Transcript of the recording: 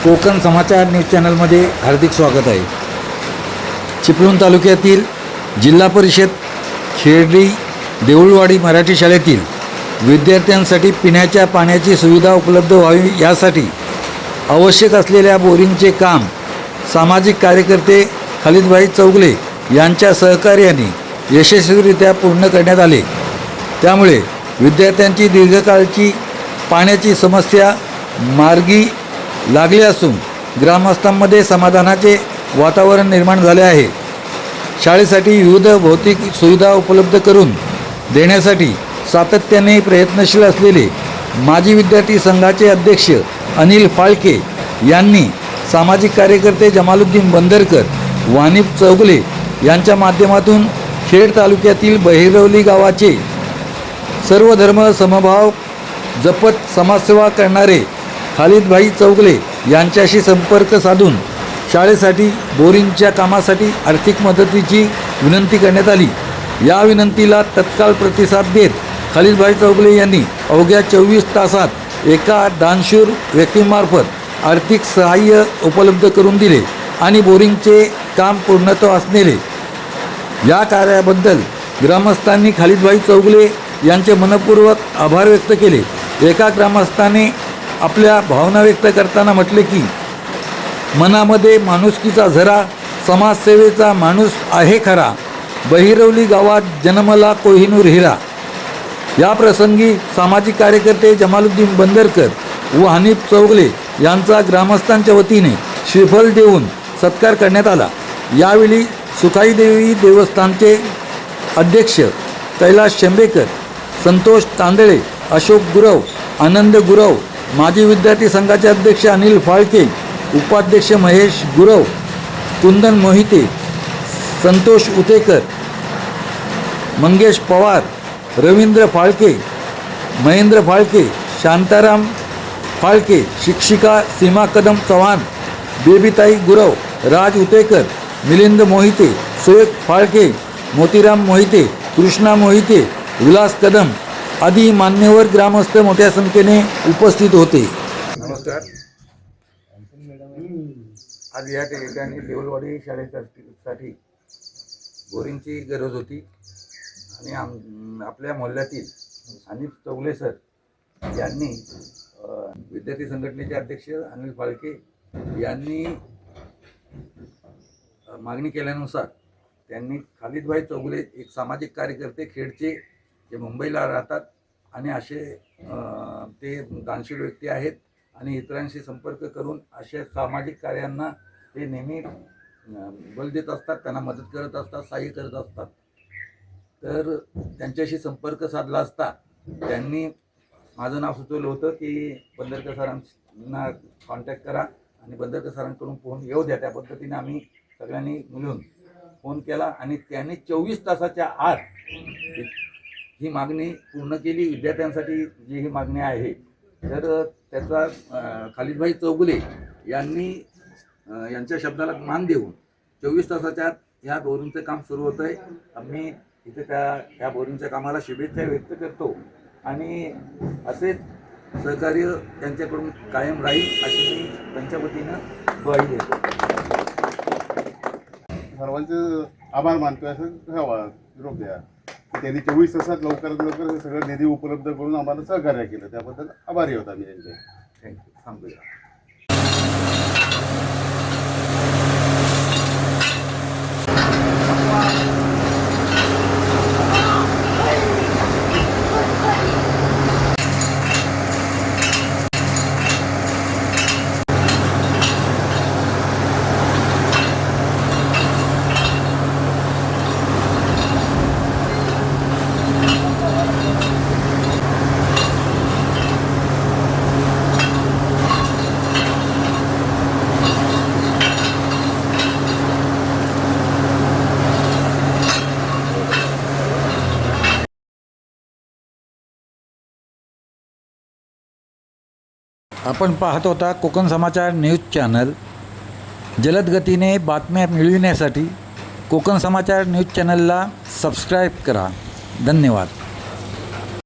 कोकण समाचार news चॅनलमध्ये हार्दिक स्वागत आहे। चिपळूण तालुक्यातील जिल्हा परिषद खेरडी देऊळवाडी मराठी शाळेतील विद्यार्थ्यांसाठी पिण्याच्या पाण्याची सुविधा उपलब्ध व्हावी यासाठी आवश्यक असलेल्या बोरिंगचे काम सामाजिक कार्यकर्ते खालिदभाई चौगले यांच्या सहकार्याने यशस्वीरित्या पूर्ण करण्यात आले। त्यामुळे विद्यार्थ्यांची दीर्घकाळची पाण्याची समस्या मार्गी लागली असून ग्रामस्थांमध्ये समाधानाचे वातावरण निर्माण झाले आहे। शाळेसाठी विविध भौतिक सुविधा उपलब्ध करून देण्यासाठी सातत्याने प्रयत्नशील असलेले माजी विद्यार्थी संघाचे अध्यक्ष अनिल फाळके यांनी सामाजिक कार्यकर्ते जमालुद्दीन बंदरकर, वानिप चौगले यांच्या माध्यमातून खेड तालुक्यातील बहिरवली गावाचे सर्व धर्म समभाव जपत समाजसेवा करणारे खालिदभाई चौगले यांच्याशी संपर्क साधून शाळेसाठी बोरिंगच्या कामासाठी आर्थिक मदतीची विनंती करण्यात आली। या विनंतीला तत्काळ प्रतिसाद देत खालिदभाई चौगले यांनी अवघ्या 24 तासात एका दानशूर व्यक्तीमार्फत आर्थिक सहाय्य उपलब्ध करून दिले आणि बोरिंगचे काम पूर्णत्वास नेले। या कार्याबद्दल ग्रामस्थांनी खालिदभाई चौगले यांचे मनपूर्वक आभार व्यक्त केले। एका ग्रामस्थाने आपल्या भावना व्यक्त करताना म्हटले की मनामध्ये माणुसकीचा झरा, समाजसेवेचा माणूस आहे खरा, बहिरवली गावात जन्मला कोहिनूर हिरा। या प्रसंगी सामाजिक कार्यकर्ते जमालुद्दीन बंदरकर व हनीफ चौगले यांचा ग्रामस्थांच्या वतीने श्रीफल देऊन सत्कार करण्यात आला। यावेळी सुखाईदेवी देवस्थानचे अध्यक्ष कैलास शेंबेकर, संतोष तांदळे, अशोक गुरव, आनंद गुरव, माजी विद्यार्थी संघाचे अध्यक्ष अनिल फाळके, उपाध्यक्ष महेश गुरव, कुंदन मोहिते, संतोष उतेकर, मंगेश पवार, रवींद्र फाळके, महेंद्र फाळके, शांताराम फाळके, शिक्षिका सीमा कदम चव्हाण, बेबीताई गुरव, राज उतेकर, मिलिंद मोहिते, सुरेख फाळके, मोतीराम मोहिते, कृष्णा मोहिते, विलास कदम आदी मान्यवर ग्रामस्थ मोठ्या संख्येने उपस्थित होते। नमस्कार। आज या ठिकाणी देऊळवाडी शाळेसाठी बोरिंगची गरज होती आणि आपल्या मोहल्ल्यातील हनीफ चौगले सर यांनी विद्यार्थी संघटनेचे अध्यक्ष अनिल फाळके यांनी मागणी केल्यानुसार त्यांनी खालिदभाई चौगले एक सामाजिक कार्यकर्ते खेडचे जे मुंबईला राहतात आणि असे ते दानशूर व्यक्ती आहेत आणि इतरांशी संपर्क करून अशा सामाजिक कार्यांना ते नेहमी बल देत असतात, त्यांना मदत करत असतात, सहाय्य करत असतात। तर त्यांच्याशी संपर्क साधला असता त्यांनी माझं नाव सुचवलं होतं की बंदरकर सरांना कॉन्टॅक्ट करा आणि बंदरकर सरांकडून फोन येऊ द्या। त्या पद्धतीने आम्ही सगळ्यांनी मिळून फोन केला आणि त्यांनी 24 तासाच्या आत ही मागणी पूर्ण केली। विद्यार्थ्यांसाठी जी ही मागणी आहे तर त्याचा खालिदभाई चौगले यांनी यांच्या शब्दाला मान देऊन 24 तासाच्या आत ह्या बोरिंगचं काम सुरू होतं आहे। आम्ही इथे त्या बोरिंगच्या कामाला शुभेच्छा व्यक्त करतो आणि असेच सहकार्य त्यांच्याकडून कायम राहील अशी मी त्यांच्या वतीनं ग्वाही देतो। सर्वांचे आभार मानतोय, असं निरोप द्या की त्यांनी 24 तासात लवकरात लवकर सगळं निधी उपलब्ध करून आम्हाला सहकार्य केलं, त्याबद्दल आभारी होता मी त्यांचे। थँक्यू। थांबूया। आपण पाहत होता कोकण समाचार न्यूज चॅनल। जलद गतीने बातम्या मिळविण्यासाठी कोकण समाचार न्यूज चॅनलला सबस्क्राईब करा। धन्यवाद।